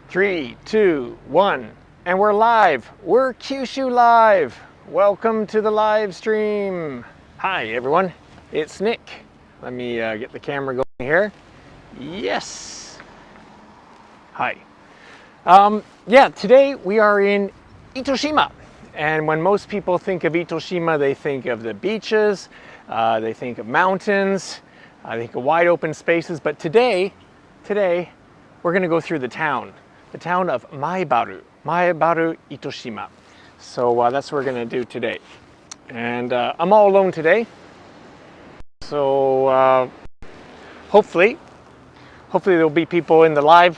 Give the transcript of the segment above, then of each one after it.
3, 2, 1, and we're live. We're Kyushu Live. Welcome to the live stream. Hi everyone, it's Nick. Let me get the camera going here. Yes. Hi. Today we are in Itoshima. And when most people think of Itoshima, they think of the beaches, they think of mountains, they think of wide open spaces. But today we're going to go through the town of Maibaru, Itoshima. So that's what we're going to do today. And I'm all alone today. So hopefully there'll be people in the live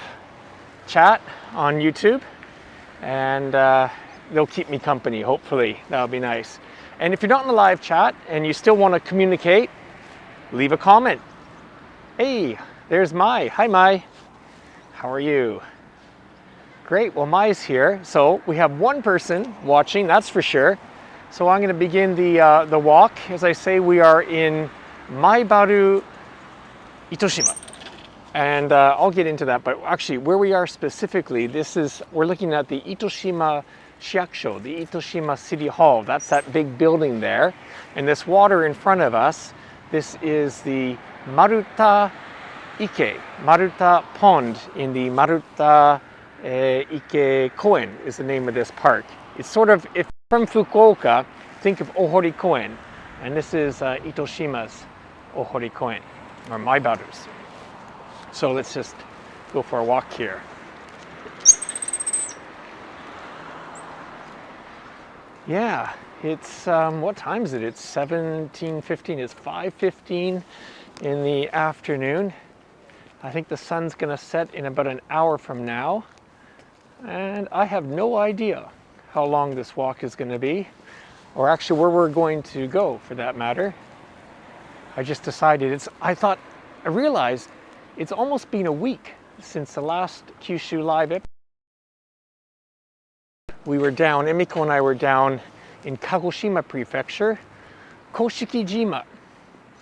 chat on YouTube, and they'll keep me company, hopefully. That'll be nice. And if you're not in the live chat and you still want to communicate, leave a comment. Hey, there's Mai. Hi, Mai. How are you? Great. Well, Mai's here. So we have one person watching, that's for sure. So I'm going to begin the walk. As I say, we are in Maibaru, Itoshima. And I'll get into that. But actually, where we are specifically, we're looking at the Itoshima Shiakusho, the Itoshima City Hall. That's that big building there. And this water in front of us, this is the Maruta Pond in the Maruta Ike Koen is the name of this park. It's sort of, if from Fukuoka, think of Ohori Koen. And this is Itoshima's Ohori Koen, or Maibaru's. So let's just go for a walk here. Yeah, it's, what time is it? It's 17:15, it's 5:15 in the afternoon. I think the sun's gonna set in about an hour from now. And I have no idea how long this walk is gonna be, or actually where we're going to go for that matter. I just decided I realized it's almost been a week since the last Kyushu Live episode. We were down, Emiko and I were down in Kagoshima Prefecture, Koshikijima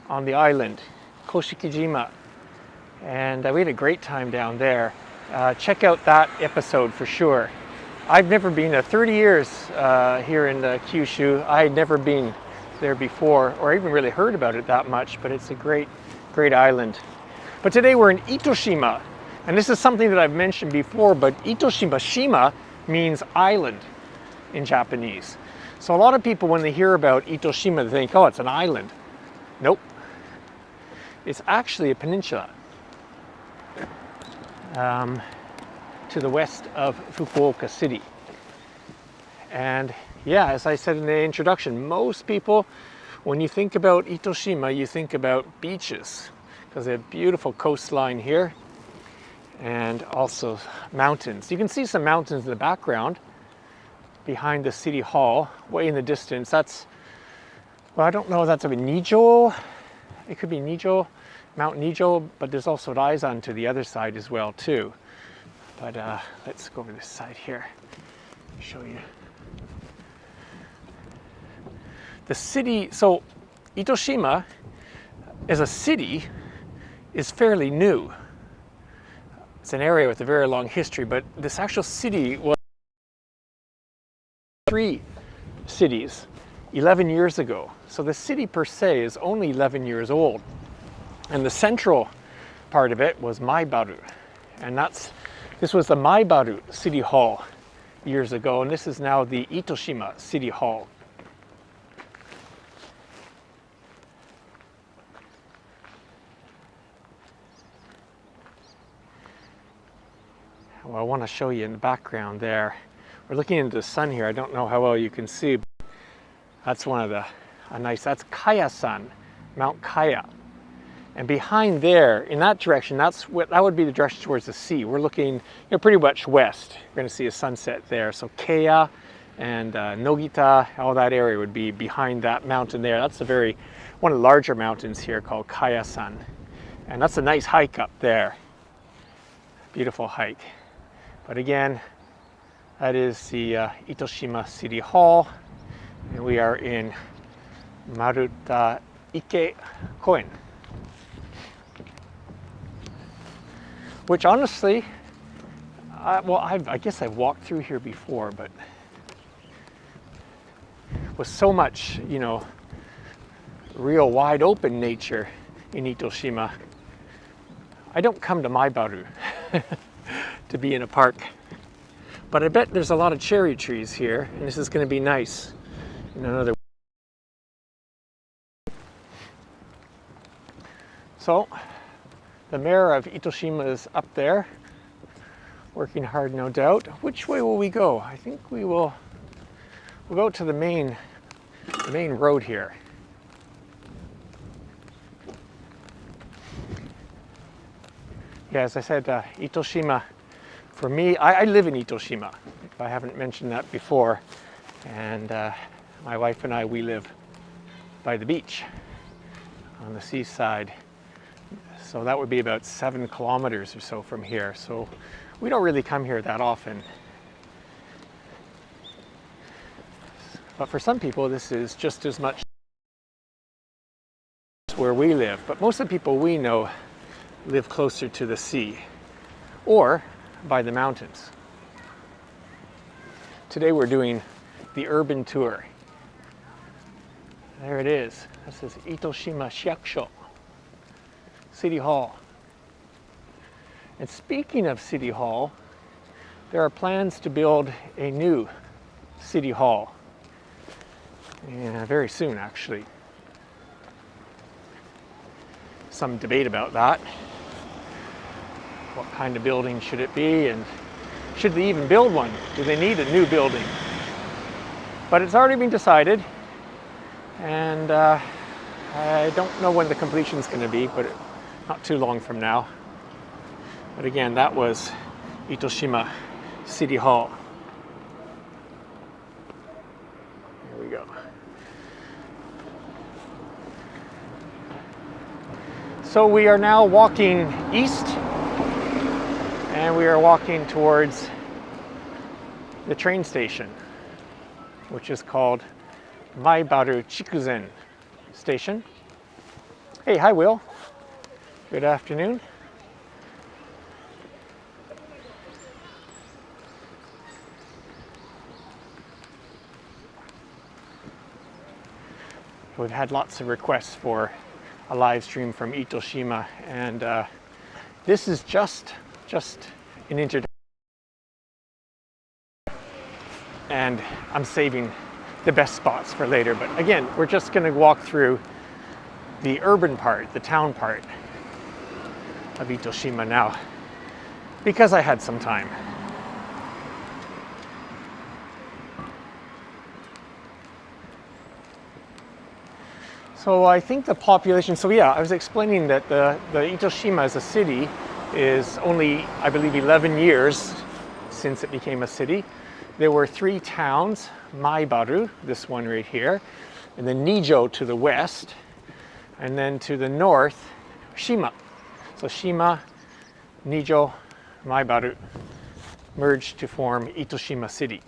on the island, Koshikijima. And we had a great time down there. Check out that episode for sure. I've never been there, 30 years here in Kyushu. I had never been there before, or even really heard about it that much, but it's a great island. But today we're in Itoshima, and this is something that I've mentioned before, but Itoshima, Shima means island in Japanese. So a lot of people, when they hear about Itoshima, they think, oh, it's an island. Nope. It's actually a peninsula to the west of Fukuoka City. And yeah, as I said in the introduction, most people, when you think about Itoshima, you think about beaches, because they have beautiful coastline here and also mountains. You can see some mountains in the background behind the city hall, way in the distance. That's, well, I don't know if that's a Nijo. It could be Nijo, Mount Nijo, but there's also Raizan to the other side as well too. But let's go over this side here, show you. The city, so Itoshima as a city is fairly new. It's an area with a very long history, but this actual city was 3 cities 11 years ago. So the city per se is only 11 years old. And the central part of it was Maibaru. And this was the Maibaru City Hall years ago, and this is now the Itoshima City Hall. Well, I want to show you in the background there. We're looking into the sun here. I don't know how well you can see, but that's one of that's Kaya-san, Mount Kaya. And behind there, in that direction, that would be the direction towards the sea. We're looking, pretty much west. We're going to see a sunset there. So Keiya and Nogita, all that area would be behind that mountain there. That's one of the larger mountains here called Kaya-san. And that's a nice hike up there. Beautiful hike. But again, that is the Itoshima City Hall. And we are in Maruta Ike Koen. which honestly, Well, I guess I've walked through here before, but with so much, you know, real wide open nature in Itoshima, I don't come to Maibaru to be in a park. But I bet there's a lot of cherry trees here, and this is going to be nice in another. So, the mayor of Itoshima is up there, working hard, no doubt. Which way will we go? I think we'll go to the main road here. Yeah, as I said, Itoshima, for me, I live in Itoshima, if I haven't mentioned that before. And my wife and I, we live by the beach on the seaside. So that would be about 7 kilometers or so from here. So we don't really come here that often. But for some people, this is just as much where we live. But most of the people we know live closer to the sea or by the mountains. Today we're doing the urban tour. There it is. This is Itoshima Shiakusho, City Hall. And speaking of City Hall, there are plans to build a new City Hall. Yeah, very soon, actually. Some debate about that. What kind of building should it be, and should they even build one? Do they need a new building? But it's already been decided, and I don't know when the completion is going to be, but not too long from now. But again, that was Itoshima City Hall. Here we go. So we are now walking east, and we are walking towards the train station, which is called Maibaru Chikuzen Station. Hey, hi Will. Good afternoon. We've had lots of requests for a live stream from Itoshima, and this is just an introduction, and I'm saving the best spots for later. But again, we're just going to walk through the urban part, the town part of Itoshima now, because I had some time. So I think the population, so yeah, I was explaining that the Itoshima as a city is only, I believe, 11 years since it became a city. There were 3 towns, Maibaru, this one right here, and then Nijo to the west, and then to the north, Shima. So Shima, Nijo, Maibaru merged to form Itoshima City.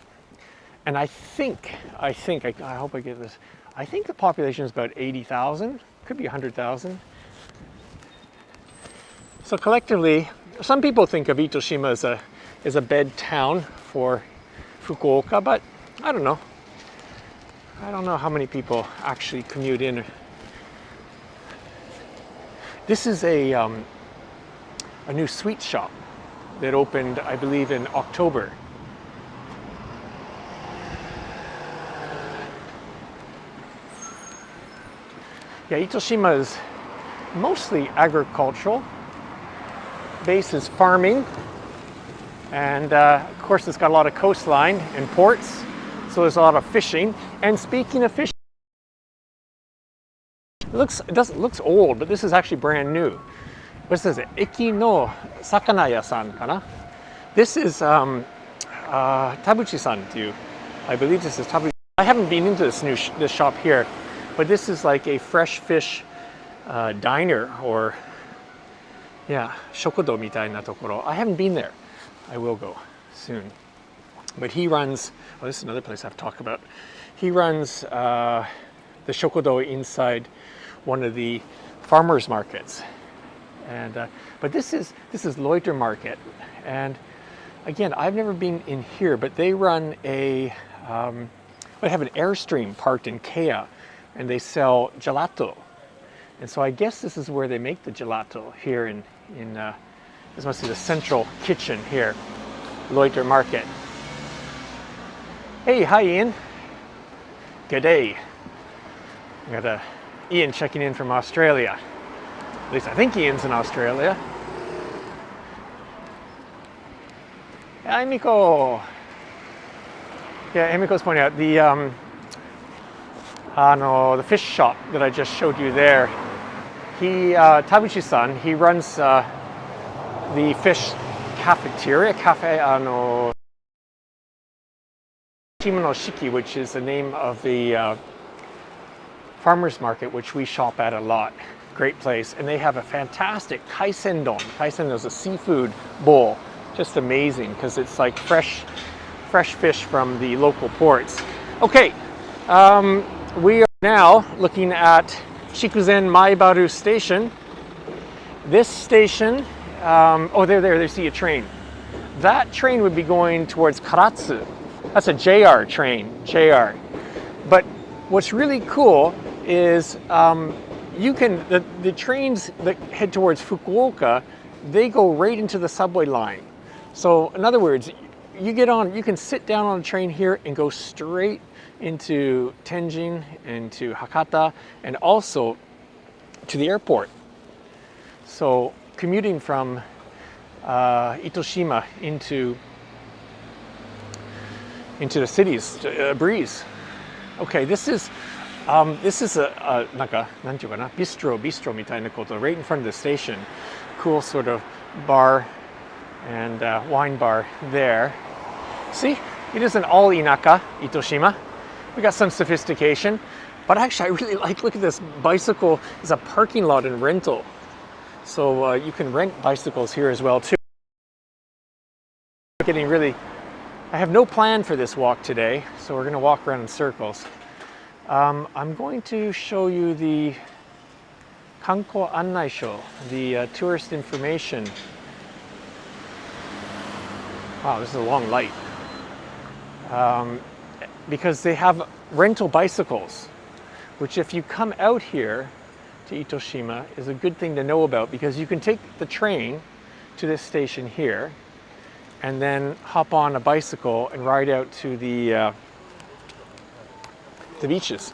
And I hope I get this, I think the population is about 80,000, could be 100,000. So collectively, some people think of Itoshima as a bed town for Fukuoka, but I don't know. I don't know how many people actually commute in. This is a new sweet shop that opened, I believe, in October. Yeah, Itoshima is mostly agricultural. Base is farming, and of course it's got a lot of coastline and ports, so there's a lot of fishing. And speaking of fishing, it looks old, but this is actually brand new. What says it? Eki no sakanaya-san kana? This is Tabuchi-san too. I believe this is Tabuchi. I haven't been into this shop here, but this is like a fresh fish diner, or yeah, shokodo mitai na tokoro. I haven't been there. I will go soon. But he runs, oh, this is another place I've talked about. He runs the shokodo inside one of the farmers markets. And but this is Loiter Market, and Again, I've never been in here, but they run they have an Airstream parked in Kea, and they sell gelato. And so I guess this is where they make the gelato here in this must be the central kitchen here, Loiter Market. Hey, hi Ian. Good day. I got Ian checking in from Australia. At least I think Ian's in Australia. Hi, Miko. Yeah, Emiko's pointing out the fish shop that I just showed you there. He, Tabuchi-san, he runs the fish cafeteria, Itoshima no Shiki, which is the name of the farmers market, which we shop at a lot. Great place. And they have a fantastic kaisendon. Kaisendon is a seafood bowl. Just amazing, because it's like fresh fish from the local ports. Okay, we are now looking at Chikuzen Maibaru station. This station, there, see a train. That train would be going towards Karatsu. That's a JR train, JR. But what's really cool is the trains that head towards Fukuoka, they go right into the subway line. So in other words, you can sit down on a train here and go straight into Tenjin, into Hakata, and also to the airport. So commuting from Itoshima into the cities, a breeze. Okay, this is a bistro みたいなこと right in front of the station. Cool sort of bar and wine bar there. See, it isn't all Inaka, Itoshima. We got some sophistication, but actually I really look at this bicycle. It's a parking lot and rental. So you can rent bicycles here as well too. I have no plan for this walk today, so we're gonna walk around in circles. I'm going to show you the Kanko Annaisho, the tourist information. Wow, this is a long light. Because they have rental bicycles, which if you come out here to Itoshima is a good thing to know about, because you can take the train to this station here and then hop on a bicycle and ride out to the beaches.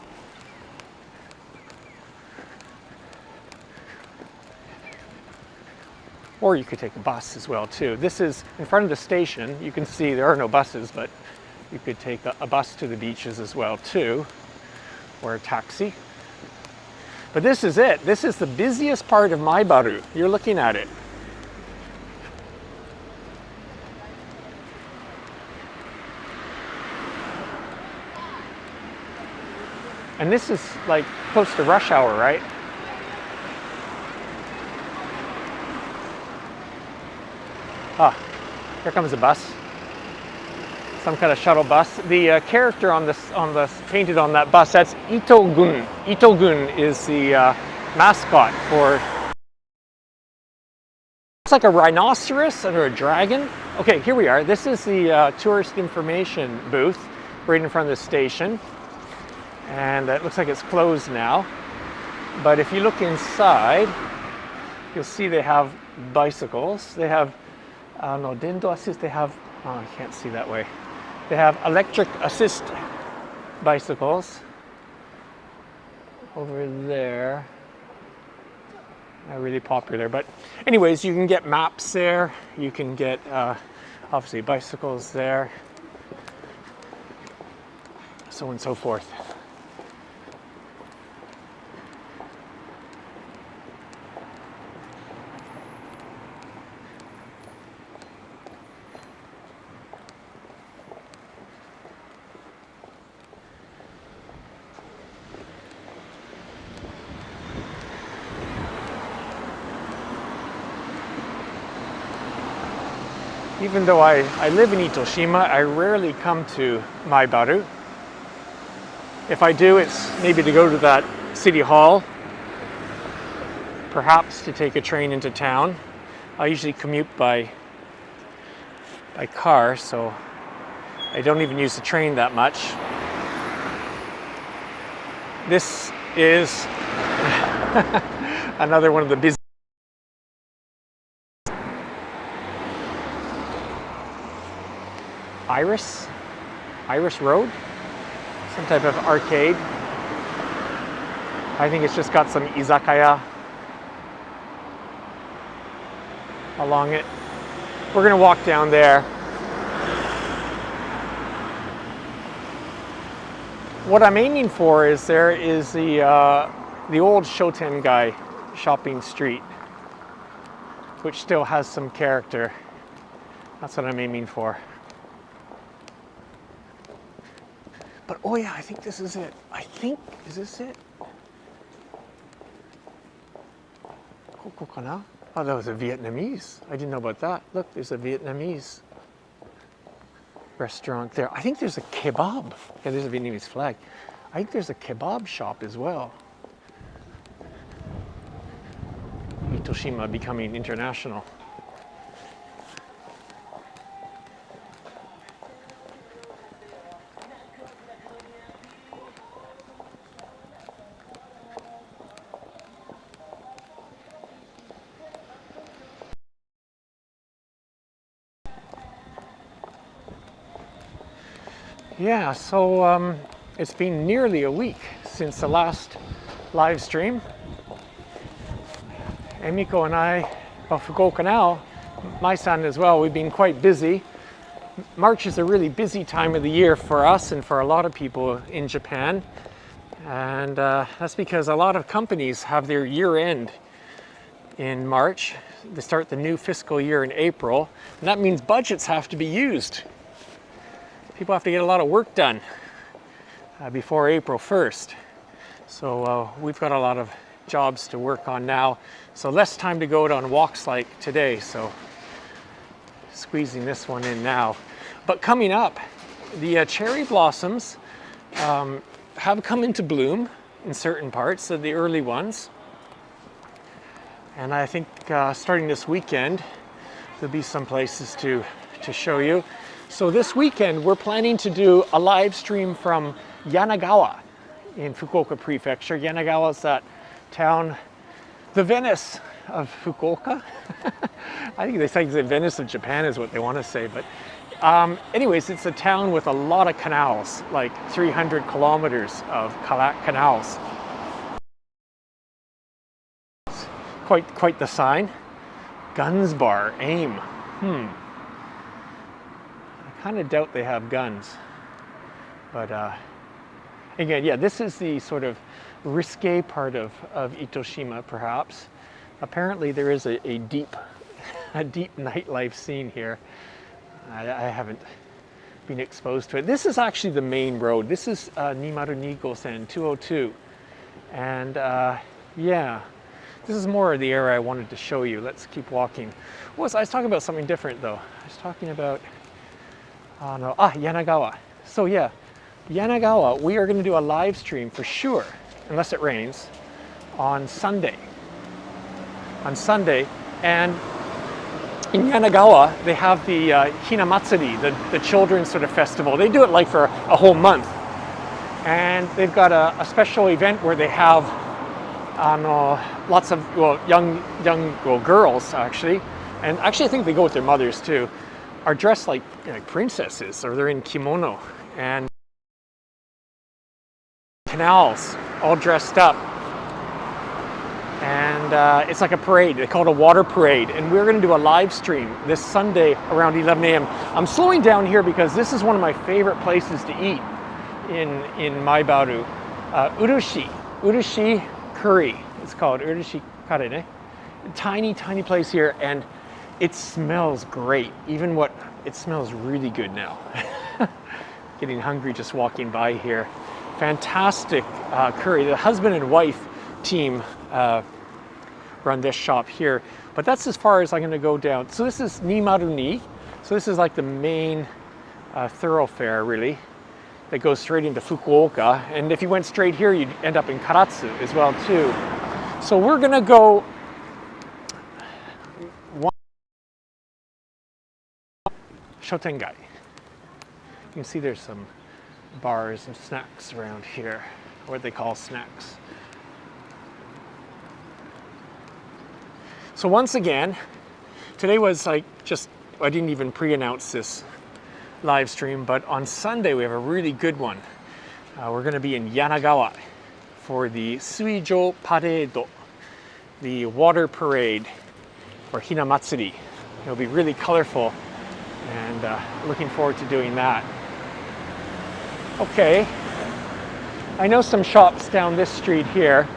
Or you could take a bus as well too. This is in front of the station. You can see there are no buses, but you could take a bus to the beaches as well too, or a taxi. But this is it. This is the busiest part of Maibaru. You're looking at it. And this is like close to rush hour, right? Ah, here comes a bus. Some kind of shuttle bus. The character on this painted on that bus, that's Ito-gun. Ito-gun is the mascot for. It's like a rhinoceros or a dragon. Okay, here we are. This is the tourist information booth right in front of the station. And it looks like it's closed now. But if you look inside, you'll see they have bicycles. They have Dendo assist. They have, I can't see that way. They have electric assist bicycles over there. They're really popular. But anyways, you can get maps there. You can get obviously bicycles there, so on and so forth. Even though I live in Itoshima, I rarely come to Maibaru. If I do, it's maybe to go to that city hall, perhaps to take a train into town. I usually commute by by car, so I don't even use the train that much. This is another one of the busy Iris Road, some type of arcade. I think it's just got some izakaya along it. We're gonna walk down there. What I'm aiming for is there is the old Shotengai shopping street, which still has some character. That's what I'm aiming for. But oh yeah, I think this is it. Is this it? Koko kana? Oh, that was a Vietnamese. I didn't know about that. Look, there's a Vietnamese restaurant there. I think there's a kebab. Yeah, there's a Vietnamese flag. I think there's a kebab shop as well. Itoshima becoming international. Yeah, so it's been nearly a week since the last live stream. Emiko and I, well, Fukuoka now, my son as well, we've been quite busy. March is a really busy time of the year for us and for a lot of people in Japan. And that's because a lot of companies have their year end in March. They start the new fiscal year in April, and that means budgets have to be used. People have to get a lot of work done before April 1st. So we've got a lot of jobs to work on now. So less time to go out on walks like today. So squeezing this one in now. But coming up, the cherry blossoms have come into bloom in certain parts of the early ones. And I think starting this weekend, there'll be some places to show you. So this weekend, we're planning to do a live stream from Yanagawa in Fukuoka Prefecture. Yanagawa is that town, the Venice of Fukuoka. I think they say the Venice of Japan is what they want to say. But anyways, it's a town with a lot of canals, like 300 kilometers of canals. Quite the sign. Guns bar, aim. I kind of doubt they have guns, but again, yeah, this is the sort of risque part of Itoshima, perhaps. Apparently, there is a deep nightlife scene here. I haven't been exposed to it. This is actually the main road. This is 202 Gosen 202, and yeah, this is more of the area I wanted to show you. Let's keep walking. I was talking about something different though. I was talking about Yanagawa. So yeah, Yanagawa, we are going to do a live stream for sure, unless it rains, on Sunday. And in Yanagawa, they have the Hinamatsuri, the children's sort of festival. They do it like for a whole month. And they've got a special event where they have lots of young girls actually, and actually I think they go with their mothers too, are dressed like princesses, or they're in kimono, and canals all dressed up, and it's like a parade. They call it a water parade, and we're going to do a live stream this Sunday around 11 a.m. I'm slowing down here because this is one of my favorite places to eat in Maibaru. Urushi curry. It's called Urushi Kare, ne? Tiny place here, and it smells great. It smells really good now. Getting hungry just walking by here. Fantastic curry. The husband and wife team run this shop here, but that's as far as I'm going to go down. So this is Nimaru-ni. So this is like the main thoroughfare really that goes straight into Fukuoka. And if you went straight here, you'd end up in Karatsu as well too. So we're going to go shotengai. You can see there's some bars and snacks around here, what they call snacks. So once again, today was like just, I didn't even pre-announce this live stream, but on Sunday we have a really good one. We're going to be in Yanagawa for the Suijo Parade, the water parade, or Hina Matsuri. It'll be really colorful, and looking forward to doing that. Okay, I know some shops down this street here.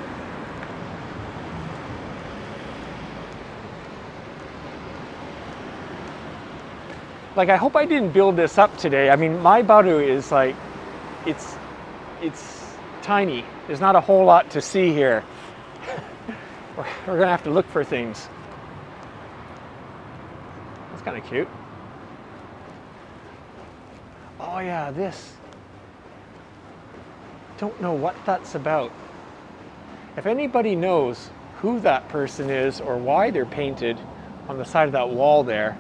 Like, I hope I didn't build this up today. I mean, Maibaru is like, it's tiny. There's not a whole lot to see here. We're gonna have to look for things. That's kind of cute. Oh yeah, this. Don't know what that's about. If anybody knows who that person is or why they're painted on the side of that wall there,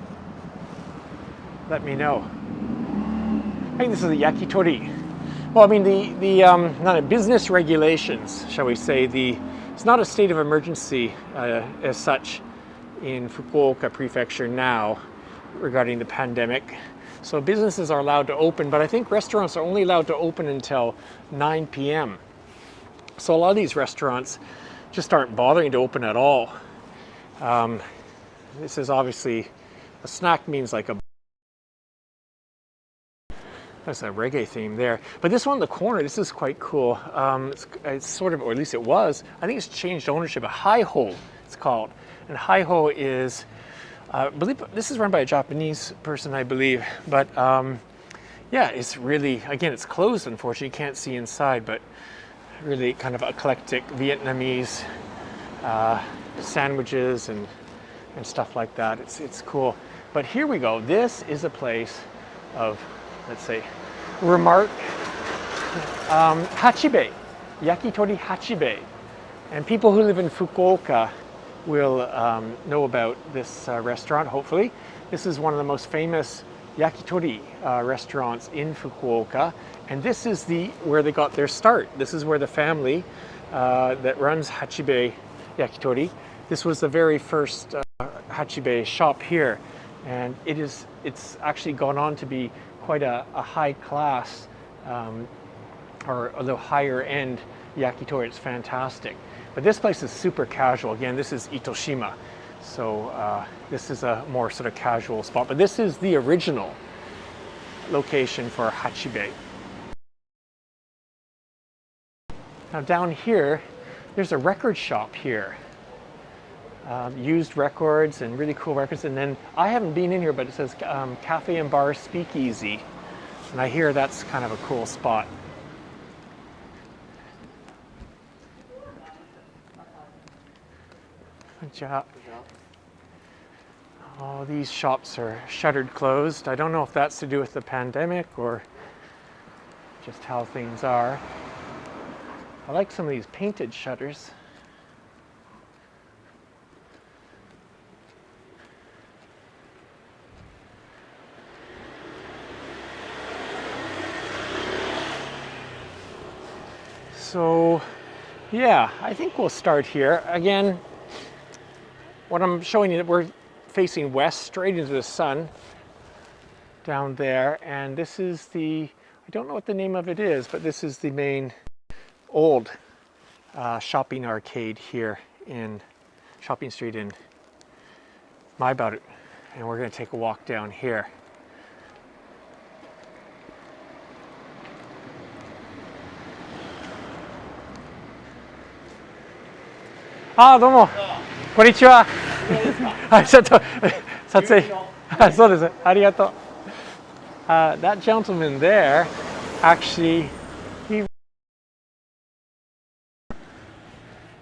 let me know. I think this is a yakitori. Well, I mean, the not a business regulations, shall we say, it's not a state of emergency as such in Fukuoka Prefecture now regarding the pandemic. So businesses are allowed to open, but I think restaurants are only allowed to open until 9 p.m. So a lot of these restaurants just aren't bothering to open at all. This is obviously, a snack means like a, that's a reggae theme there. But this one in the corner, this is quite cool. It's sort of, or at least it was, I think it's changed ownership. A Hi-Ho, it's called. And Hi-Ho is, I believe this is run by a Japanese person, I believe. But yeah, it's really, again, it's closed, unfortunately. You can't see inside, but really kind of eclectic Vietnamese sandwiches and stuff like that. It's cool. But here we go. This is a place of, let's say, remark. Hachibe, yakitori hachibe. And people who live in Fukuoka will know about this restaurant, hopefully. This is one of the most famous yakitori restaurants in Fukuoka. And this is where they got their start. This is where the family that runs Hachibe Yakitori, this was the very first Hachibe shop here. And it's actually gone on to be quite a high class or a little higher end yakitori. It's fantastic. But this place is super casual. Again, this is Itoshima. So this is a more sort of casual spot. But this is the original location for Hachibe. Now down here, there's a record shop here. Used records and really cool records. And then I haven't been in here, but it says Cafe and Bar Speakeasy. And I hear that's kind of a cool spot. Good job. Oh, these shops are shuttered closed. I don't know if that's to do with the pandemic or just how things are. I like some of these painted shutters. So, yeah, I think we'll start here. Again, what I'm showing you, we're facing west, straight into the sun down there. And this is I don't know what the name of it is, but this is the main old shopping arcade here in Shopping Street in Maibaru. And we're going to take a walk down here. Ah, どうも。こんにちは。ちょっと撮影。そうです。ありがとう。That gentleman there, actually,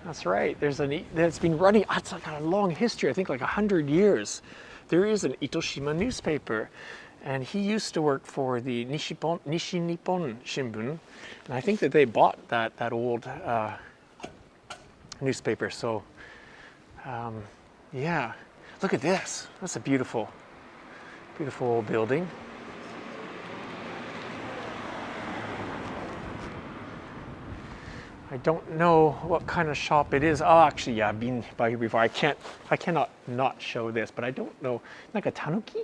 that's right. That's been running. It's like a long history. I think like 100 years. There is an Itoshima newspaper, and he used to work for the Nishi Nippon Shimbun, and I think that they bought that old newspaper. So yeah, look at this. That's a beautiful Beautiful old building. I don't know what kind of shop it is. Oh, actually, yeah, I've been by here before. I cannot not show this, but I don't know. Like a tanuki?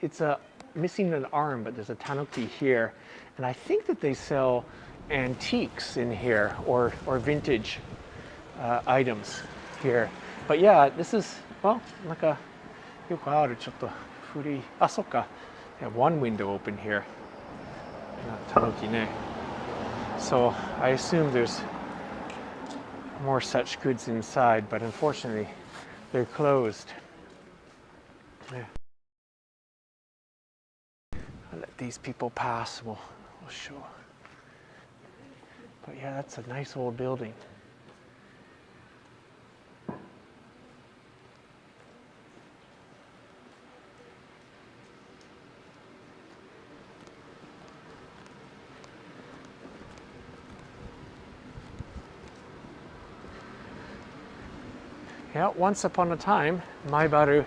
It's a missing an arm, but there's a tanuki here, and I think that they sell antiques in here or vintage items here. But yeah, this is well like a yoku aru chotto furi. Ah, sokka. They have one window open here. Tanuki ne. So I assume there's more such goods inside, but unfortunately they're closed. Yeah. I'll let these people pass. We'll show. But yeah, that's a nice old building. Yeah, once upon a time, Maibaru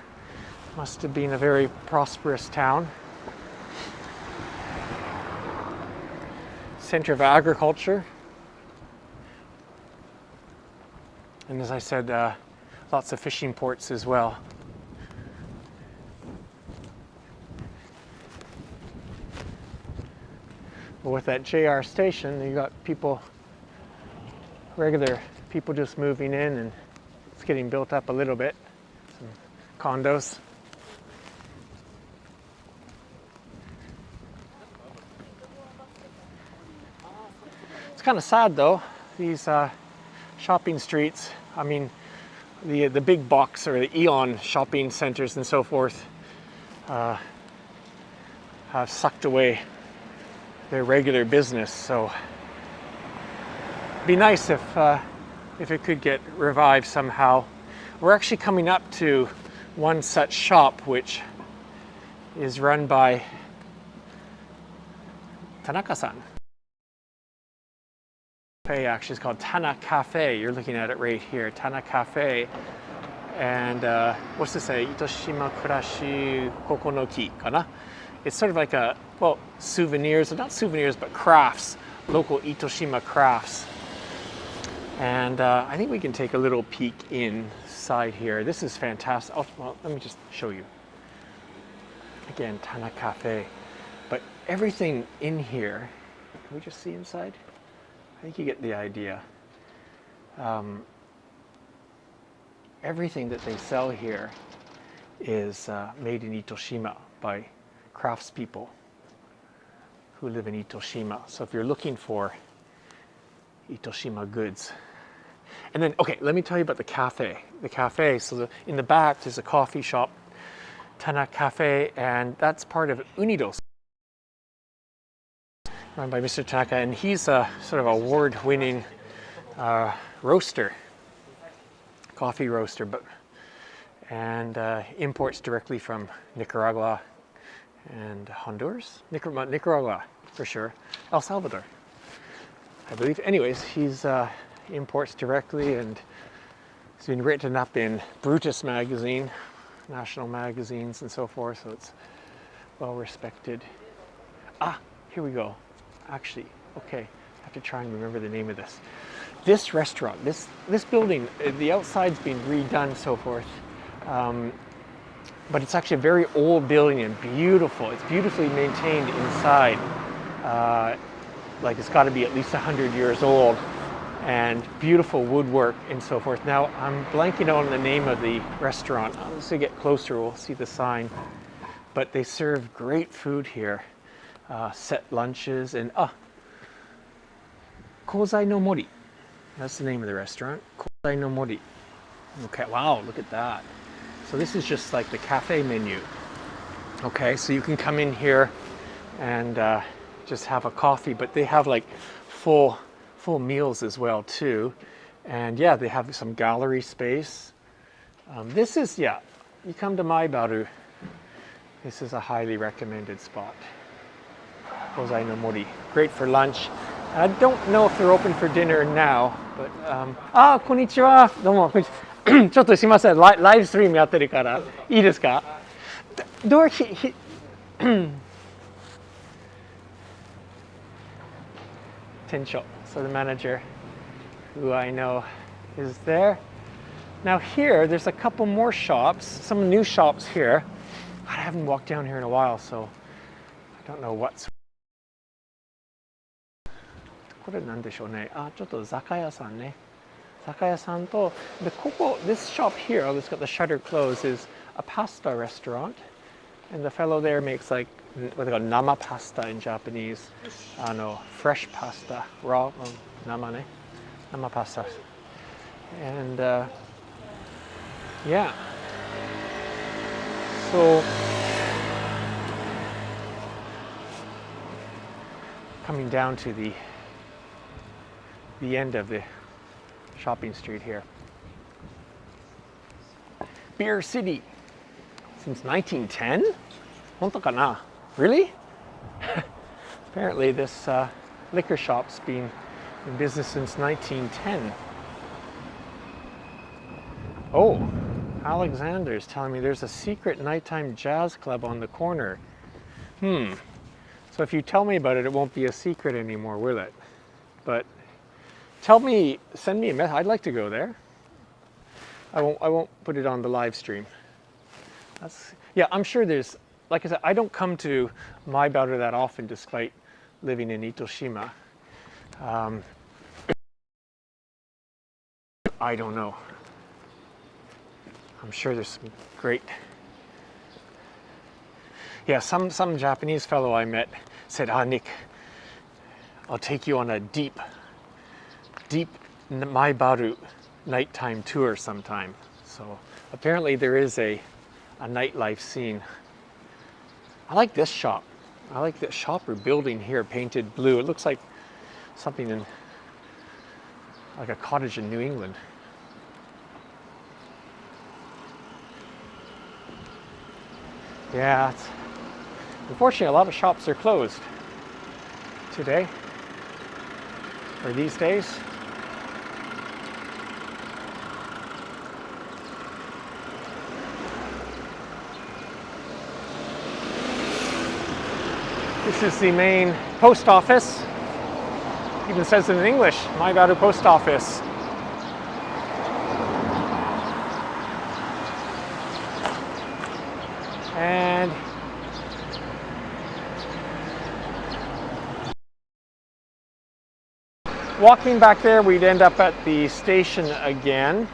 must have been a very prosperous town. Center of agriculture. And as I said, lots of fishing ports as well. But with that JR station, you got people, regular people just moving in, and it's getting built up a little bit. Some condos. It's kind of sad though, these shopping streets. I mean, the big box or the Eon shopping centers and so forth have sucked away their regular business. So it'd be nice if it could get revived somehow. We're actually coming up to one such shop, which is run by Tanaka-san. Actually, it's called Tana Cafe. You're looking at it right here, Tana Cafe. And what's this say? Itoshima Kurashi Kokonoki kana? It's sort of like a, well, souvenirs, not souvenirs, but crafts, local Itoshima crafts. And I think we can take a little peek inside here. This is fantastic. Oh, well, let me just show you. Again, Tana Cafe. But everything in here, can we just see inside? I think you get the idea. Everything that they sell here is made in Itoshima by craftspeople who live in Itoshima. So if you're looking for Itoshima goods. And then, okay, let me tell you about the cafe. The cafe, so in the back there's a coffee shop, Tana Cafe, and that's part of Unidos, run by Mr. Tanaka, and he's a sort of award-winning roaster, coffee roaster, and imports directly from Nicaragua and Honduras, Nicaragua for sure, El Salvador, I believe. Anyways, he's imports directly, and he's been written up in Brutus magazine, national magazines, and so forth. So it's well respected. Ah, here we go. Actually, okay, I have to try and remember the name of this. This restaurant, this building, the outside's been redone and so forth, but it's actually a very old building and beautiful. It's beautifully maintained inside. Like it's got to be at least 100 years old, and beautiful woodwork and so forth. Now I'm blanking on the name of the restaurant. Let's get closer, we'll see the sign. But they serve great food here. Set lunches, and Kozai no Mori. That's the name of the restaurant. Kozai no Mori. Okay, wow, look at that. So this is just like the cafe menu. Okay, so you can come in here and just have a coffee, but they have like full meals as well too. And yeah, they have some gallery space. This is, yeah, you come to Maibaru, this is a highly recommended spot. Kozai no Mori. Great for lunch. I don't know if they're open for dinner now, but こんにちは。どうも、ちょっとすいません。ライブストリームやってるから、いいですか？ door Tensho, so the manager who I know is there. Now here, there's a couple more shops, some new shops here. I haven't walked down here in a while, so I don't know what's. これなんでしょうね。あ、ちょっと酒屋さんね。酒屋さんと、で、ここ、this shop here, oh, it's got the shutter closed, is a pasta restaurant. And the fellow there makes like, what they call nama pasta in Japanese. Fresh pasta, raw, nama ne, nama pasta. And yeah. So, coming down to the end of the shopping street here. Beer City. Since 1910? 本当かな? Really? Apparently this liquor shop's been in business since 1910. Oh, Alexander's telling me there's a secret nighttime jazz club on the corner. So if you tell me about it, it won't be a secret anymore, will it? But send me a message. I'd like to go there. I won't put it on the live stream. Yeah, I'm sure there's, like I said, I don't come to Maibaru that often despite living in Itoshima. I don't know. I'm sure there's some great. Yeah, some Japanese fellow I met said, Nick, I'll take you on a deep Maibaru nighttime tour sometime. So apparently there is a nightlife scene. I like this shop. I like the shop or building here painted blue. It looks like something in like a cottage in New England. Yeah, unfortunately a lot of shops are closed today or these days. This is the main post office. Even says it in English, Maebaru Post Office. And walking back there, we'd end up at the station again.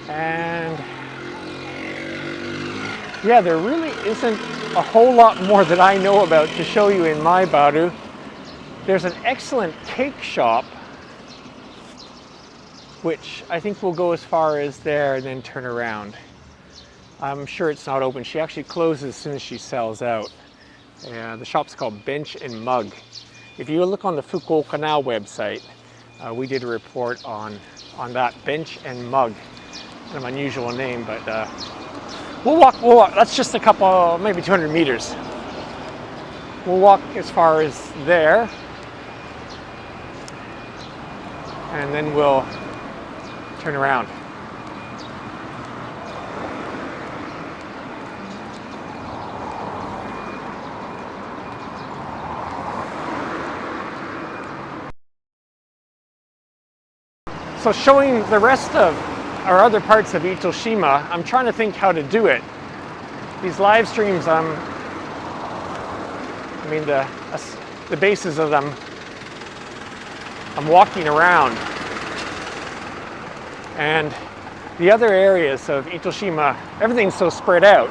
And yeah, there really isn't a whole lot more that I know about to show you in Maibaru. There's an excellent cake shop, which I think will go as far as there and then turn around. I'm sure it's not open. She actually closes as soon as she sells out. The shop's called Bench and Mug. If you look on the Fukuoka Now website, we did a report on that, Bench and Mug. Kind of unusual name, but we'll walk. That's just a couple, maybe 200 meters. We'll walk as far as there, and then we'll turn around. So showing the rest of our other parts of Itoshima, I'm trying to think how to do it. These live streams, the basis of them, I'm walking around. And the other areas of Itoshima, everything's so spread out.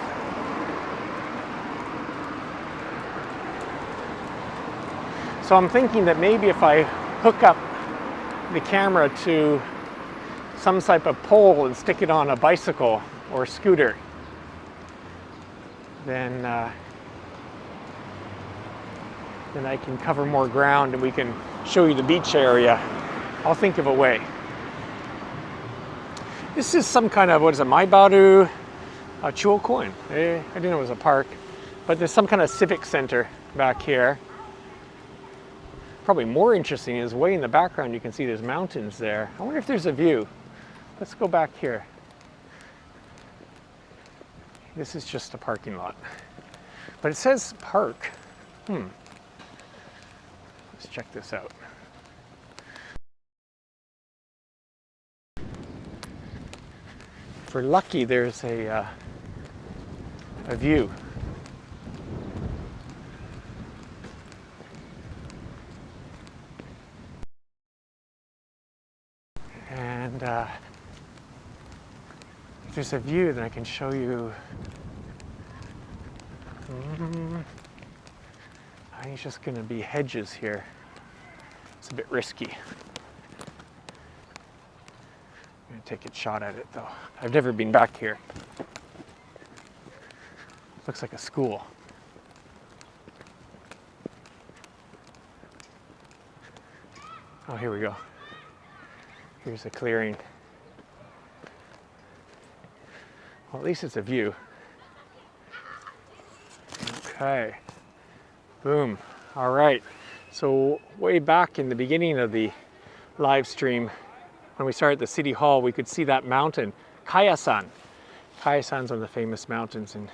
So I'm thinking that maybe if I hook up the camera to some type of pole and stick it on a bicycle or a scooter, then I can cover more ground and we can show you the beach area. I'll think of a way. This is some kind of, what is it, Maibaru Chuokoin. I didn't know it was a park, but there's some kind of civic center back here. Probably more interesting is way in the background you can see there's mountains there. I wonder if there's a view. Let's go back here. This is just a parking lot. But it says park. Let's check this out. If we're lucky, there's a view. And if there's a view, then I can show you. I think it's just going to be hedges here. It's a bit risky. I'm going to take a shot at it though. I've never been back here. Looks like a school. Oh, here we go. Here's a clearing. Well, at least it's a view. Okay. Boom. All right. So way back in the beginning of the live stream, when we started at the City Hall, we could see that mountain, Kayasan. Kayasan's one of the famous mountains in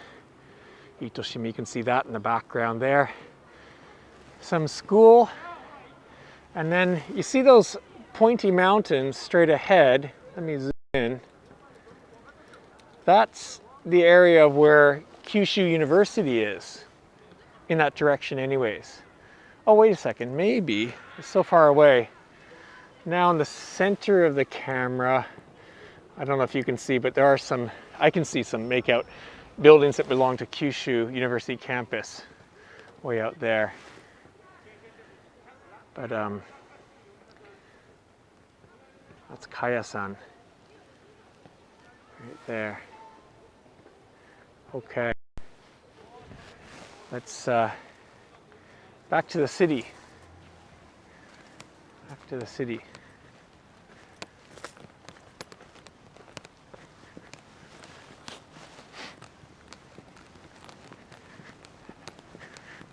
Itoshima. You can see that in the background there. Some school. And then you see those pointy mountains straight ahead. Let me zoom in. That's the area of where Kyushu University is. In that direction anyways. Oh, wait a second, maybe, it's so far away. Now in the center of the camera, I don't know if you can see, but there are some, I can see some makeout buildings that belong to Kyushu University campus, way out there. But that's Kayasan, right there. Okay. Let's back to the city. Back to the city.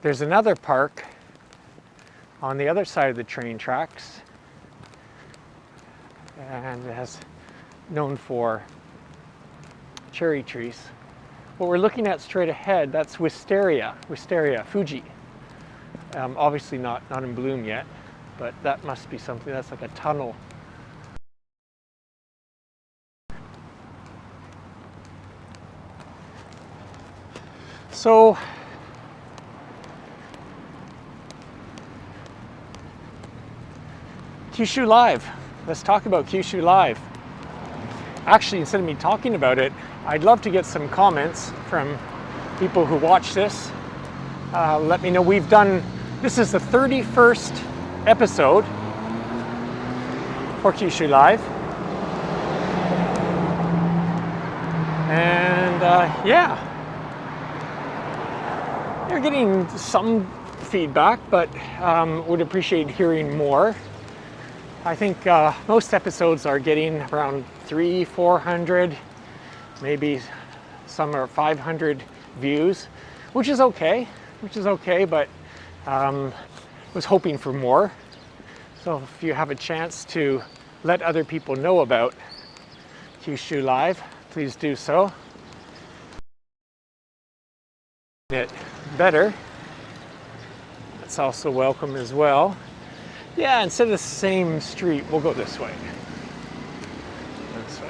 There's another park on the other side of the train tracks, and it has known for cherry trees. What we're looking at straight ahead, that's wisteria, Fuji. Obviously not in bloom yet, but that must be something. That's like a tunnel. So Kyushu Live. Let's talk about Kyushu Live. Actually, instead of me talking about it, I'd love to get some comments from people who watch this. Let me know. This is the 31st episode for Kyushu Live. And yeah, you're getting some feedback, but would appreciate hearing more. I think most episodes are getting around 300-400, maybe some are 500 views, which is okay, but was hoping for more. So if you have a chance to let other people know about Kyushu Live, please do so. It better, that's also welcome as well. Yeah, instead of the same street, we'll go this way. This way.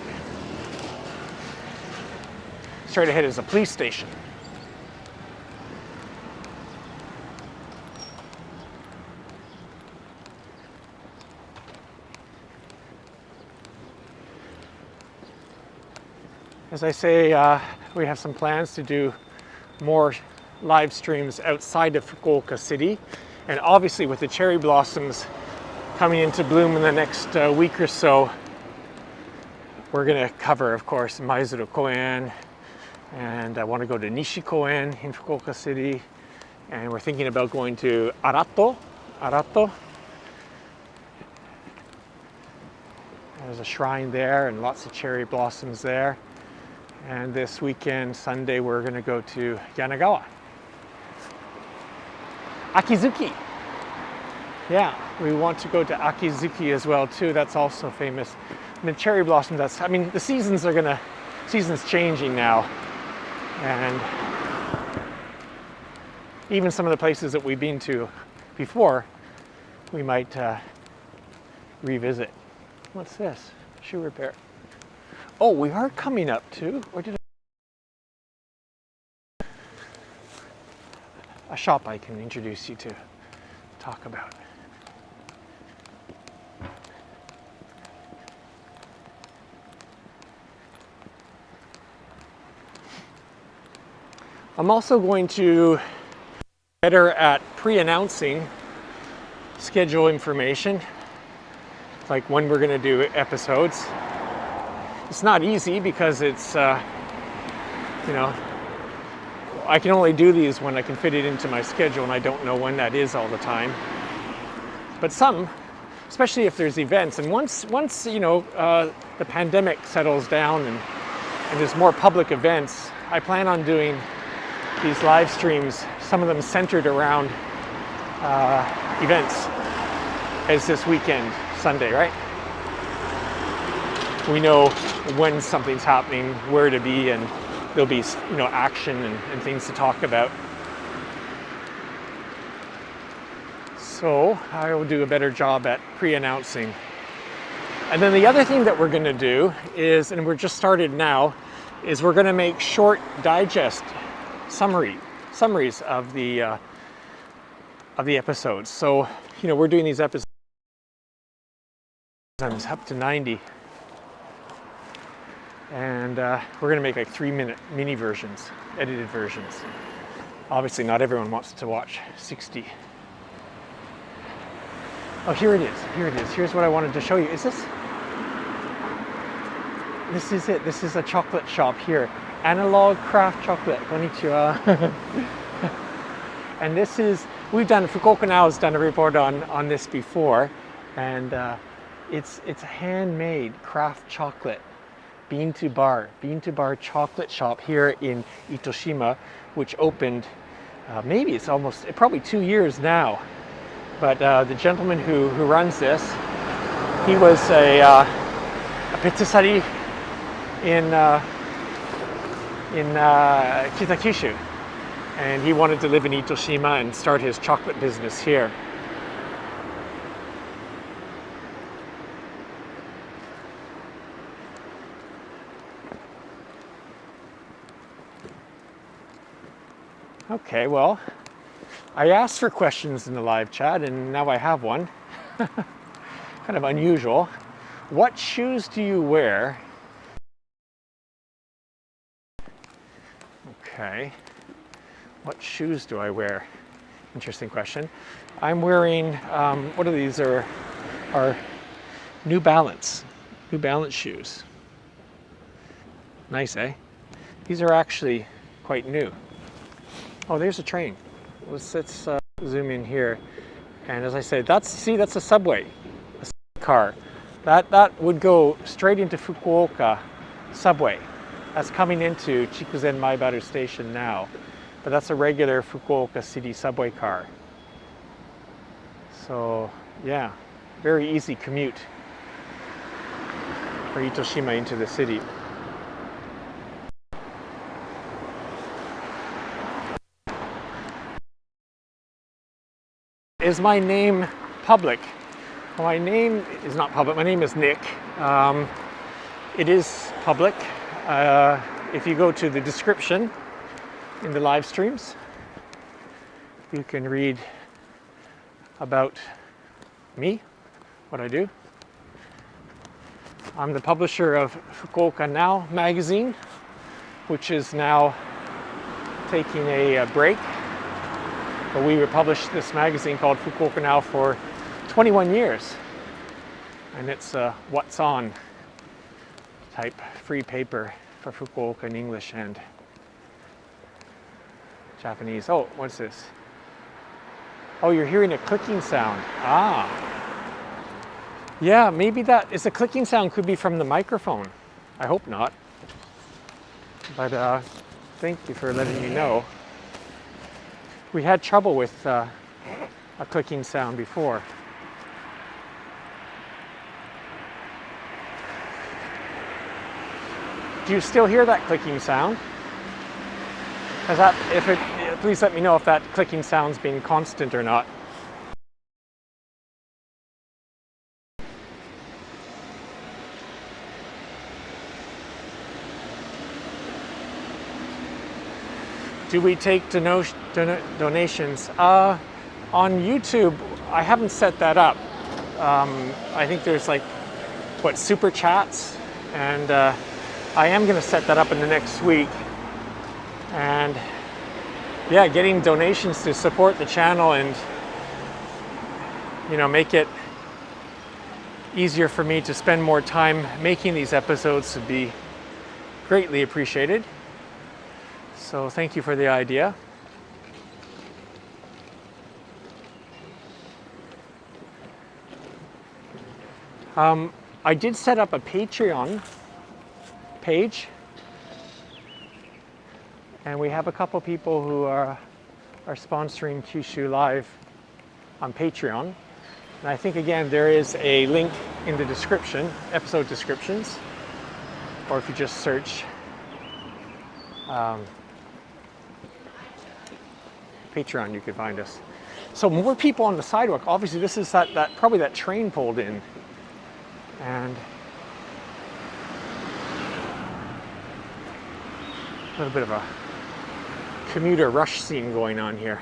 Straight ahead is a police station. As I say, we have some plans to do more live streams outside of Fukuoka City. And obviously with the cherry blossoms coming into bloom in the next week or so, we're going to cover, of course, Maibaru Koen, and I want to go to Nishi Koen in Fukuoka City, and we're thinking about going to Arato. There's a shrine there and lots of cherry blossoms there. And this weekend, Sunday, we're going to go to Yanagawa. Akizuki. Yeah, we want to go to Akizuki as well too. That's also famous. And the cherry blossom, the season's changing now. And even some of the places that we've been to before, we might revisit. What's this? Shoe repair. Oh, we are coming up to, or did a shop I can introduce you to talk about. I'm also going to better at pre-announcing schedule information, like when we're going to do episodes. It's not easy because it's, you know, I can only do these when I can fit it into my schedule, and I don't know when that is all the time. But some, especially if there's events, and once you know, the pandemic settles down and there's more public events, I plan on doing these live streams, some of them centered around events, as this weekend, Sunday, right? We know when something's happening, where to be, and there'll be, you know, action and things to talk about. So I will do a better job at pre-announcing. And then the other thing that we're going to do is, and we're just started now, is we're going to make short digest summaries of the episodes. So, you know, we're doing these episodes up to 90. And we're going to make like 3-minute mini versions, edited versions. Obviously, not everyone wants to watch 60. Oh, here it is. Here it is. Here's what I wanted to show you. Is this? This is it. This is a chocolate shop here. Analog Craft Chocolate. Konnichiwa. And this is, Fukuoka Now has done a report on this before. And it's a handmade craft chocolate. Bean to Bar chocolate shop here in Itoshima, which opened, maybe it's probably 2 years now. But the gentleman who runs this, he was a patisserie in Kyushu, and he wanted to live in Itoshima and start his chocolate business here. Okay, well, I asked for questions in the live chat, and now I have one. Kind of unusual. What shoes do you wear? Okay. What shoes do I wear? Interesting question. I'm wearing, what are these? Are New Balance shoes. Nice, eh? These are actually quite new. Oh, there's a train. Let's zoom in here. And as I said, that's a subway car. That would go straight into Fukuoka subway. That's coming into Chikuzen Maibaru station now. But that's a regular Fukuoka city subway car. So, yeah, very easy commute for Itoshima into the city. Is my name public? Well, my name is not public. My name is Nick. It is public. If you go to the description in the live streams, you can read about me, what I do. I'm the publisher of Fukuoka Now magazine, which is now taking a break. But we published this magazine called Fukuoka Now for 21 years. And it's a what's on type free paper for Fukuoka in English and Japanese. Oh, what's this? Oh, you're hearing a clicking sound. Ah. Yeah, maybe that is a clicking sound, could be from the microphone. I hope not. But thank you for letting me know. We had trouble with a clicking sound before. Do you still hear that clicking sound? Has that, if it, please let me know if that clicking sound's being constant or not. Do we take donations? On YouTube, I haven't set that up. I think there's like, what, super chats? And I am gonna set that up in the next week. And yeah, getting donations to support the channel and, you know, make it easier for me to spend more time making these episodes would be greatly appreciated. So thank you for the idea. I did set up a Patreon page, and we have a couple people who are sponsoring Kyushu Live on Patreon. And I think, again, there is a link in the description, episode descriptions, or if you just search Patreon, you can find us. So more people on the sidewalk. Obviously, this is that probably that train pulled in, and a little bit of a commuter rush scene going on here.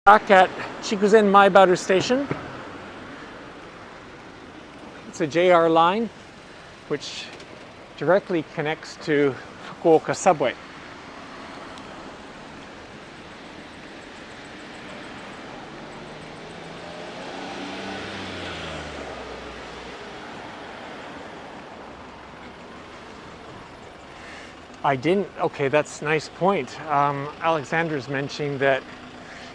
Back at Chikuzen Maibaru station. It's a JR line which directly connects to Fukuoka subway. I didn't, okay, that's a nice point. Alexander's mentioning that,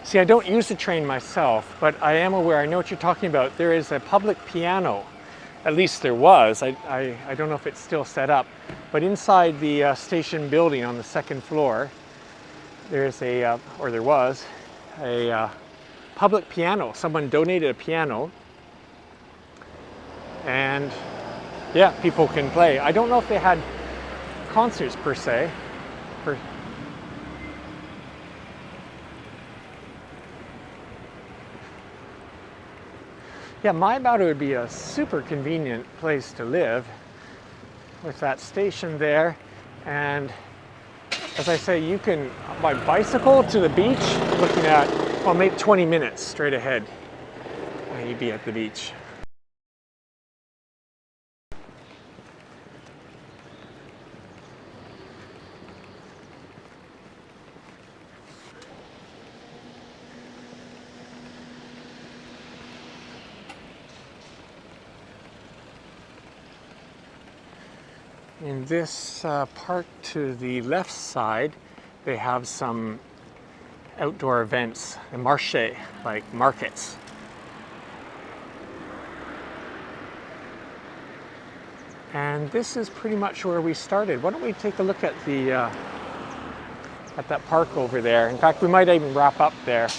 see, I don't use the train myself, but I am aware, I know what you're talking about. There is a public piano, at least there was. I don't know if it's still set up, but inside the station building on the second floor, there's a, or there was, a public piano. Someone donated a piano, and yeah, people can play. I don't know if they had concerts per se. Yeah, Maibaru would be a super convenient place to live with that station there. And as I say, you can, by bicycle to the beach, looking at, well, maybe 20 minutes straight ahead, and you'd be at the beach. In this park to the left side, they have some outdoor events, a marché, like markets. And this is pretty much where we started. Why don't we take a look at the at that park over there? In fact, we might even wrap up there.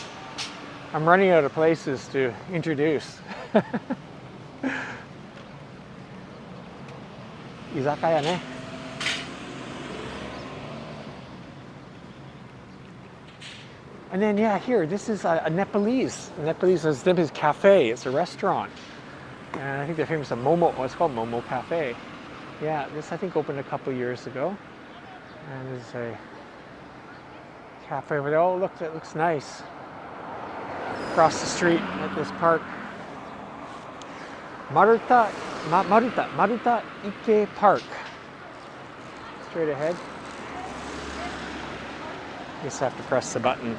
I'm running out of places to introduce. Izakaya ne. And then, yeah, here, this is a Nepalese cafe. It's a restaurant. And I think they're famous for Momo, it's called Momo Cafe. Yeah, this I think opened a couple years ago. And there's a cafe over there. Oh, look, that looks nice. Across the street at this park. Maruta Ike Park. Straight ahead. Just have to press the button.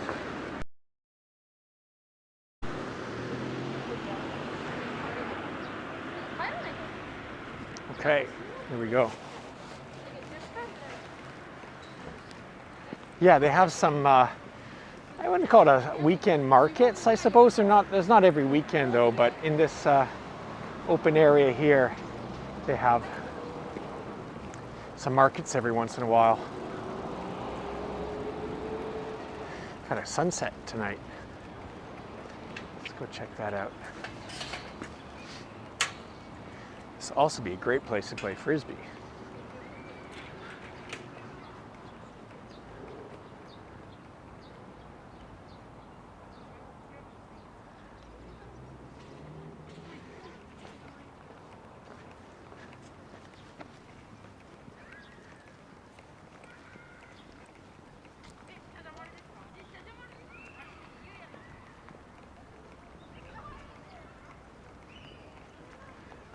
Okay, here we go. Yeah, they have some, I wouldn't call it a weekend markets, I suppose. There's not every weekend though, but in this open area here, they have some markets every once in a while. Got a sunset tonight. Let's go check that out. This will also be a great place to play frisbee.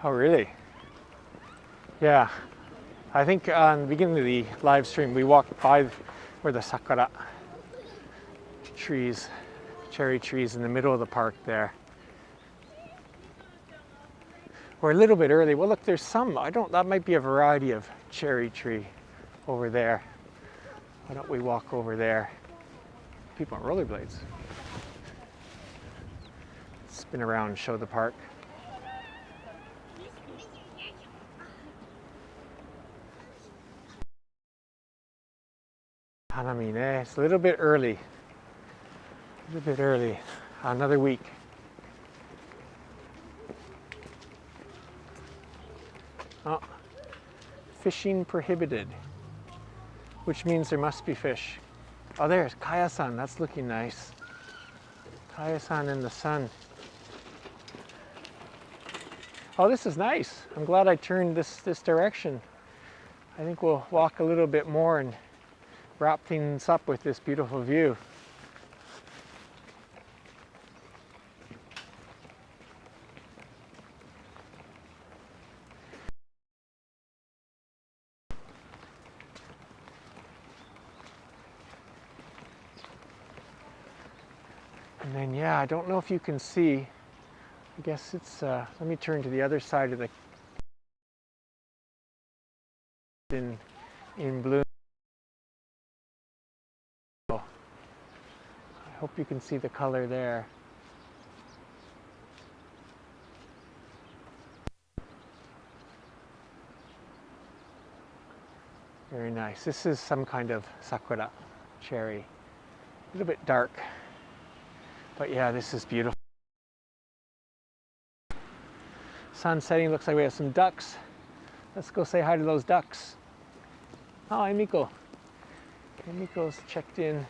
Oh, really? Yeah. I think on the beginning of the live stream, we walked by where the sakura trees, cherry trees in the middle of the park there. We're a little bit early. Well, look, there's some, that might be a variety of cherry tree over there. Why don't we walk over there? People on rollerblades. Spin around and show the park. Hanami, it's a little bit early. A little bit early. Another week. Oh, fishing prohibited, which means there must be fish. Oh, there's Kaya-san. That's looking nice. Kaya-san in the sun. Oh, this is nice. I'm glad I turned this direction. I think we'll walk a little bit more and wrap things up with this beautiful view. And then, yeah, I don't know if you can see, I guess it's, let me turn to the other side of the, in bloom. I hope you can see the color there. Very nice. This is some kind of sakura cherry. A little bit dark. But yeah, this is beautiful. Sun setting, looks like we have some ducks. Let's go say hi to those ducks. Oh, hi Miko. Miko's checked in.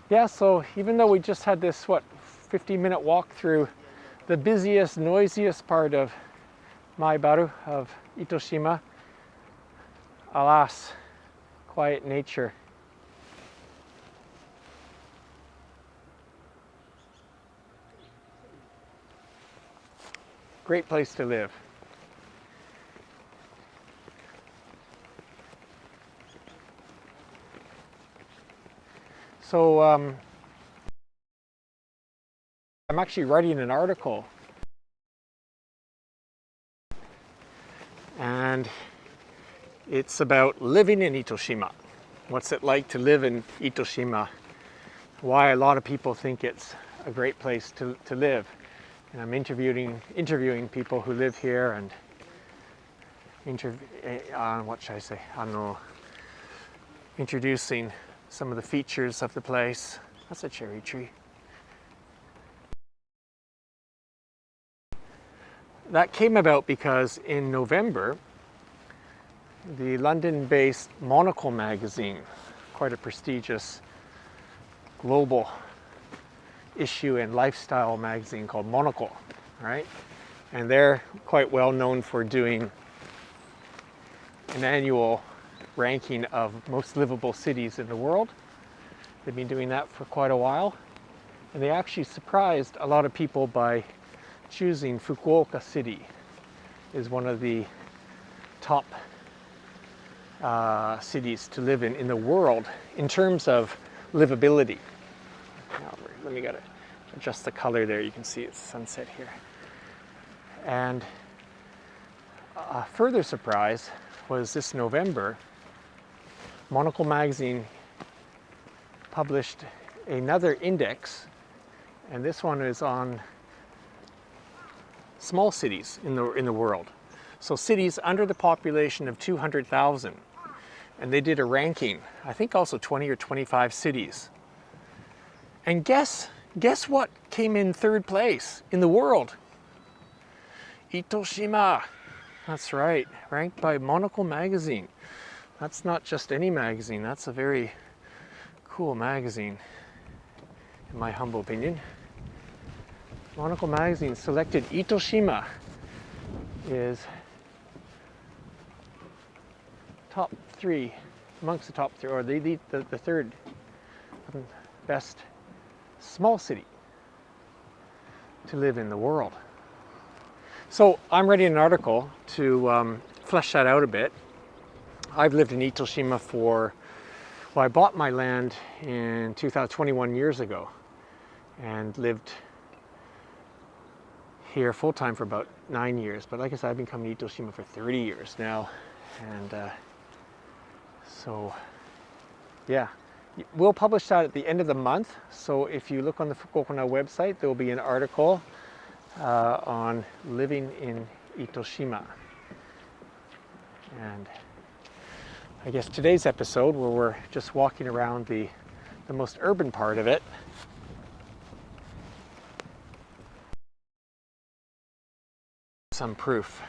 Yeah, so even though we just had this, 50-minute walk through the busiest, noisiest part of Maibaru, of Itoshima, alas, quiet nature. Great place to live. So I'm actually writing an article, and it's about living in Itoshima. What's it like to live in Itoshima? Why a lot of people think it's a great place to live. And I'm interviewing people who live here, and what should I say? I don't know. Introducing some of the features of the place. That's a cherry tree. That came about because in November, the London-based Monocle magazine, quite a prestigious global issue and lifestyle magazine called Monocle, right? And they're quite well known for doing an annual ranking of most livable cities in the world. They've been doing that for quite a while, and they actually surprised a lot of people by choosing Fukuoka City as one of the top cities to live in the world in terms of livability. Now, let me adjust the color there. You can see it's sunset here. And a further surprise was this November, Monocle magazine published another index, and this one is on small cities in the world. So cities under the population of 200,000. And they did a ranking, I think also 20 or 25 cities. And guess what came in third place in the world? Itoshima. That's right, ranked by Monocle magazine. That's not just any magazine, that's a very cool magazine, in my humble opinion. Monocle magazine selected Itoshima is top 3, amongst the top 3, or the third best small city to live in the world. So I'm writing an article to flesh that out a bit. I've lived in Itoshima I bought my land in 2021 years ago and lived here full-time for about 9 years. But like I said, I've been coming to Itoshima for 30 years now. And so, yeah. We'll publish that at the end of the month. So if you look on the Fukuoka website, there will be an article on living in Itoshima. And I guess today's episode, where we're just walking around the most urban part of it, some proof.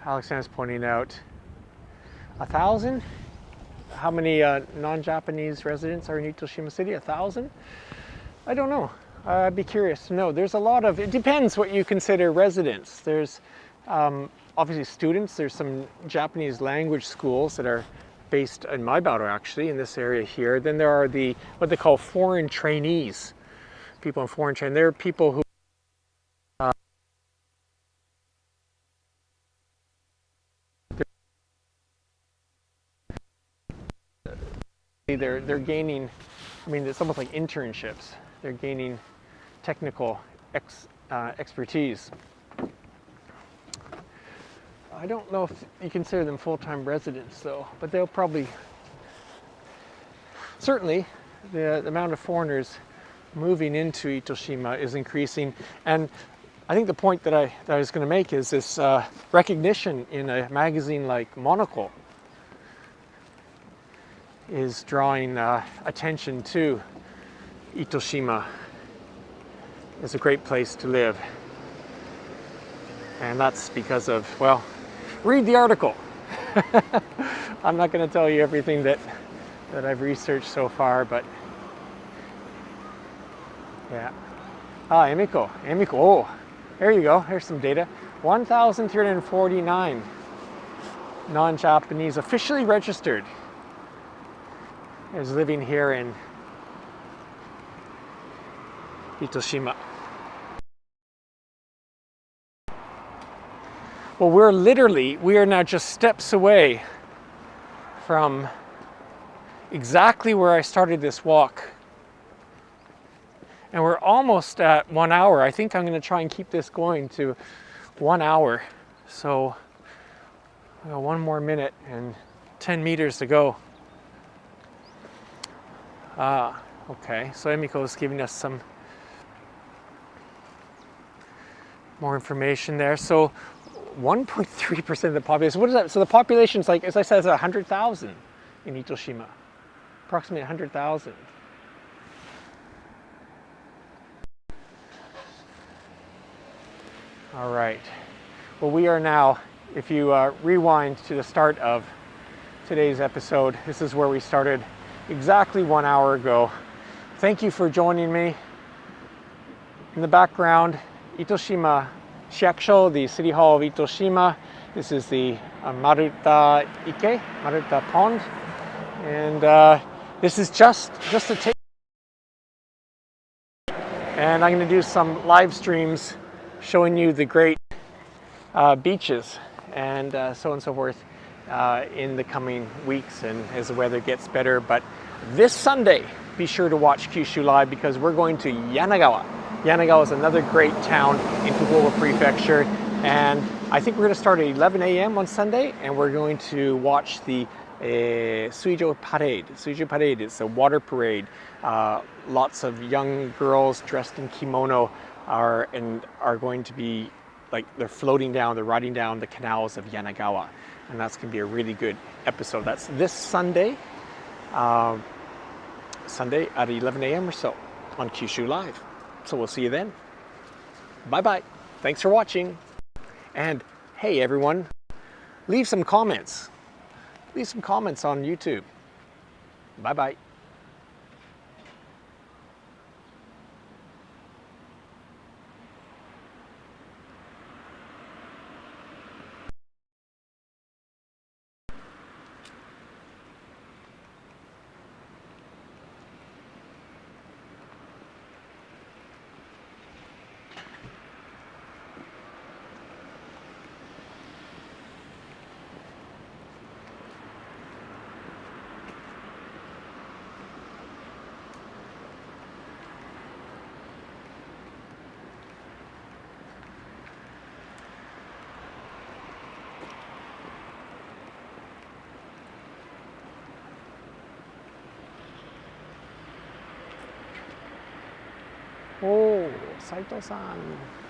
Alexander's pointing out 1,000? How many non-Japanese residents are in Itoshima City? 1,000? I don't know. I'd be curious to know. There's a lot of, it depends what you consider residents. There's obviously students. There's some Japanese language schools that are based in Maibaru, actually, in this area here. Then there are what they call foreign trainees. People in foreign training. There are people who they're gaining, I mean, it's almost like internships. They're gaining technical expertise. I don't know if you consider them full-time residents though, but they'll probably, certainly the amount of foreigners moving into Itoshima is increasing. And I think the point that I was going to make is this recognition in a magazine like Monocle is drawing attention to Itoshima as a great place to live. And that's because of, well, read the article. I'm not going to tell you everything that I've researched so far, but yeah. Emiko, oh, there you go, here's some data. 1,349 non-Japanese officially registered is living here in Itoshima. Well, we are now just steps away from exactly where I started this walk. And we're almost at 1 hour. I think I'm going to try and keep this going to 1 hour. So, 1 more minute and 10 meters to go. Okay, so Emiko is giving us some more information there. So 1.3% of the population, what is that? So the population's like, as I said, it's 100,000 in Itoshima, approximately 100,000. All right, well, we are now, if you rewind to the start of today's episode, this is where we started exactly 1 hour ago. Thank you for joining me. In the background, Itoshima Shiakusho, the City Hall of Itoshima. This is the Maruta Pond. And this is just a taste. And I'm going to do some live streams showing you the great beaches and so on and so forth in the coming weeks and as the weather gets better. But this Sunday, be sure to watch Kyushu Live because we're going to Yanagawa. Yanagawa is another great town in Fukuoka Prefecture, and I think we're going to start at 11 a.m. on Sunday, and we're going to watch the Suijo Parade. Suijo Parade is a water parade. Lots of young girls dressed in kimono are going to be like they're floating down, they're riding down the canals of Yanagawa, and that's going to be a really good episode. That's this Sunday, Sunday at 11 a.m. or so on Kyushu Live. So we'll see you then. Bye bye. Thanks for watching. And hey everyone, leave some comments. Leave some comments on YouTube. Bye bye. Oh, Saito-san.